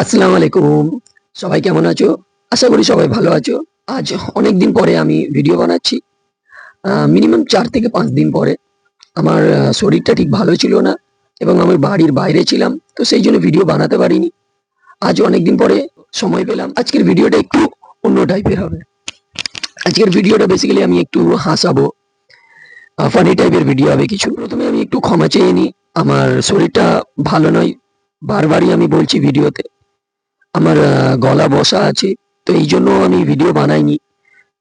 আসসালামু আলাইকুম। সবাই কেমন আছো? আশা করি সবাই ভালো আছো। আজ অনেকদিন পরে আমি ভিডিও বানাচ্ছি। মিনিমাম ৪ থেকে ৫ দিন পরে। আমার শরীরটা ঠিক ভালো ছিল না এবং আমি বাড়ির বাইরে ছিলাম। তো সেইজন্য ভিডিও বানাতে পারিনি। আজ অনেকদিন পরে সময় পেলাম। আজকের ভিডিওটা একটু অন্য টাইপের হবে। আজকের ভিডিওটা বেসিক্যালি আমি একটু হাসাবো। ফানি টাইপের ভিডিও হবে কিছু। ১ম এ আমি একটু ক্ষমা চেয়ে নিই। আমার শরীরটা ভালো নয়। বারবারই আমি বলছি ভিডিওতে। আমার গলা বসা আছে। তো এইজন্য আমি ভিডিও বানাইনি।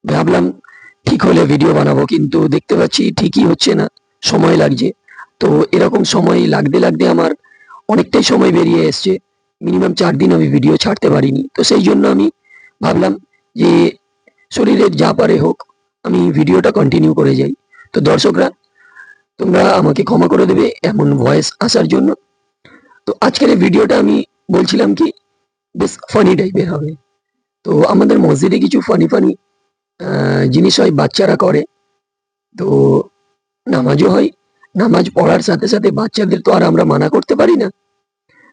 ভাবলাম ঠিক হলে ভিডিও বানাবো, কিন্তু দেখতে পাচ্ছি ঠিকই হচ্ছে না, সময় লাগছে। তো এরকম সময় লাগতে লাগতে আমার অনেকটাই সময় বেরিয়ে এসছে। মিনিমাম ৪ দিন আমি ভিডিও ছাড়তে পারিনি। তো সেই জন্য আমি ভাবলাম যে শরীরের যা পারে হোক, আমি ভিডিওটা কন্টিনিউ করে যাই। তো দর্শকরা, তোমরা আমাকে ক্ষমা করে দেবে এমন ভয়েস আসার জন্য। তো আজকের এই ভিডিওটা আমি বলছিলাম কি, বেশ ফানি টাইপের হবে। তো আমাদের মসজিদে কিছু ফানি ফানি জিনিস হয়, বাচ্চারা করে। তো নামাজও হয়। নামাজ পড়ার সাথে সাথে বাচ্চাদের তো আর আমরা মানা করতে পারি না।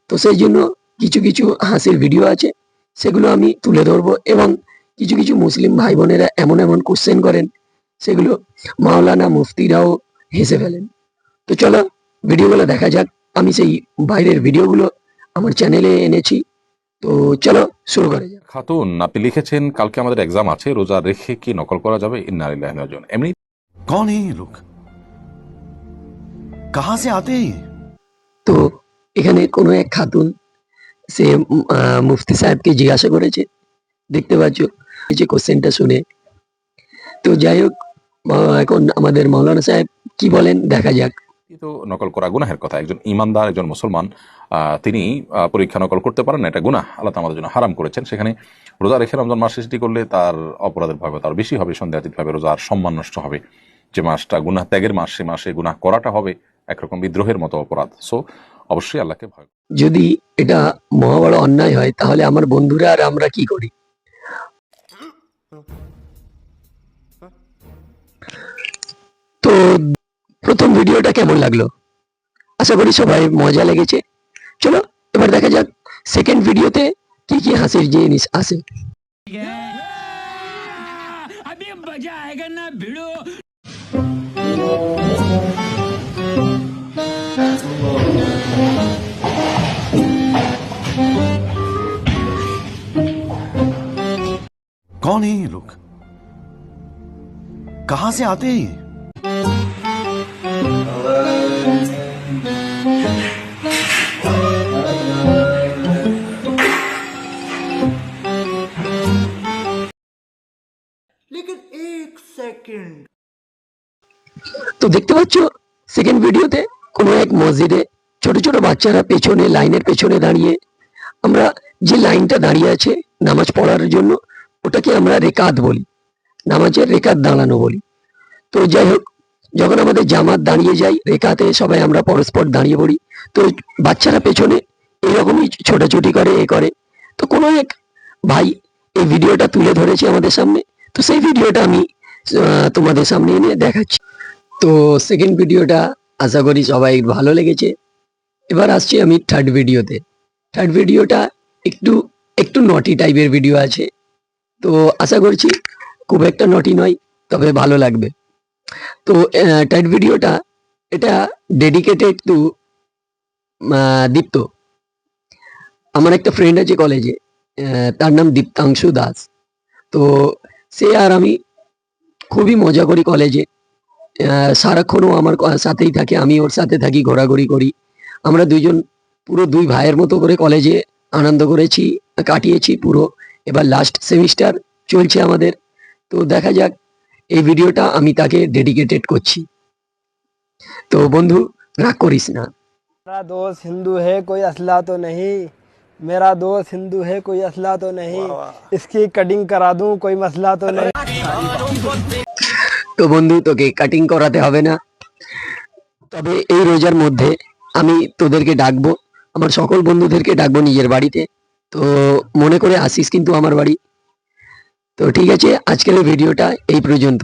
তো সেই জন্য কিছু কিছু হাসির ভিডিও আছে, সেগুলো আমি তুলে ধরবো। এবং কিছু কিছু মুসলিম ভাই বোনেরা এমন এমন কোশ্চেন করেন, সেগুলো মাওলানা মুফতিরাও হেসে ফেলেন। তো চলো ভিডিওগুলো দেখা যাক। আমি সেই বাইরের ভিডিওগুলো আমার চ্যানেলে এনেছি। তো চলো শুরু করা যাক। খাতুন, আপনি লিখেছেন কালকে আমাদের এক্সাম আছে, রোজা রেখে কি নকল করা যাবে? ইন্না লিল্লাহি ওয়া ইন্না ইলাইহি রাজিউন। এমনি कौन है ये लोग? कहां से आते हैं ये? তো এখানে কোনো এক খাতুন, সে মুফতি সাহেবকে জিজ্ঞাসা করেছে। দেখতে পাচ্ছ এই যে কোশ্চেনটা শুনে। তো যাই হোক, এখন আমাদের মাওলানা সাহেব কি বলেন দেখা যাক। তো নকল করা গুনাহের কথা। একজন ইমানদার, একজন মুসলমান, তিনি পরীক্ষা নকল করতে পারেন না, এটা গুনাহ। আল্লাহ তাআলা আমাদের জন্য হারাম করেছেন। সেখানে রোজা রেখে রমজান মাস শেষটি করলে তার অপরাধের ভয় তার বেশি হবে। সন্দেহাতীতভাবে রোজার সম্মান নষ্ট হবে। যে মাসটা গুনাহ ত্যাগের মাস, সে মাসে গুনাহ করাটা হবে একরকম বিদ্রোহের মতো অপরাধ। সো অবশ্যই আল্লাহকে ভয়। যদি এটা মহা বড় অন্যায় হয়, তাহলে আমার বন্ধুরা আর আমরা কি করি? তো প্রথম ভিডিওটা কেমন লাগলো? আশা করি সবাই মজা লেগেছে। চলো এবার দেখা যাক সেকেন্ড ভিডিওতে কি কি হাসির জিনিস আসে। अभी मजा आएगा ना भिड़ो। कौन है ये लोग? कहां से आते हैं ये? लेकिन एक सेकंड। তো দেখতে পাচ্ছ সেকেন্ড ভিডিওতে কোনো এক মসজিদে ছোট ছোট বাচ্চারা পেছনে, লাইনের পেছনে দাঁড়িয়ে, আমরা যে লাইনটা দাঁড়িয়ে আছে নামাজ পড়ার জন্য, ওটাকে আমরা রেকাত বলি। নামাজের রেকাত দাঁড়ানো বলি। তো যাই হোক, যখন আমাদের জামাত দাঁড়িয়ে যায় রেকাতে, সবাই আমরা পরস্পর দাঁড়িয়ে পড়ি। তো বাচ্চারা পেছনে এরকমই ছোটাছুটি করে, এ করে। তো কোনো এক ভাই এই ভিডিওটা তুলে ধরেছে আমাদের সামনে। তো সেই ভিডিওটা আমি তোমাদের সামনে এনে দেখাচ্ছি। তো সেকেন্ড ভিডিওটা আশা করি সবাই ভালো লেগেছে। এবার আসছি আমি থার্ড ভিডিওতে। থার্ড ভিডিওটা একটু একটু নটি টাইপের ভিডিও আছে। তো আশা করছি খুব একটা নটি নয়, তবে ভালো লাগবে। তো থার্ড ভিডিওটা, এটা ডেডিকেটেড টু দীপ্ত। আমার একটা ফ্রেন্ড আছে কলেজে, তার নাম দীপ্তাংশু দাস। তো সে আর আমি খুবই মজা করি কলেজে। সারাক্ষণও আমার সাথেই থাকে, আমি ওর সাথে থাকি, ঘোরাঘুরি করি। আমরা দুইজন পুরো দুই ভাইয়ের মতো করে কলেজে আনন্দ করেছি, কাটিয়েছি পুরো। এবার লাস্ট সেমিস্টার চলছে আমাদের। তো দেখা যাক, এই ভিডিওটা আমি তাকে ডেডিকেটেড করছি। তো বন্ধু, রাগ করিস না। मेरा दोस्त हिंदू है कोई असला तो नहीं। मेरा दोस्त हिंदू है कोई असला तो नहीं। इसकी कटिंग करा दूं कोई मसला तो नहीं। তো বন্ধু, তোকে কাটিং করাতে হবে না। তবে এই রোজার মধ্যে আমি তোদেরকে ডাকবো, আমার সকল বন্ধুদেরকে ডাকবো নিজের বাড়িতে। তো মনে করে আসিস কিন্তু আমার বাড়ি। তো ঠিক আছে, আজকের এই ভিডিওটা এই পর্যন্ত।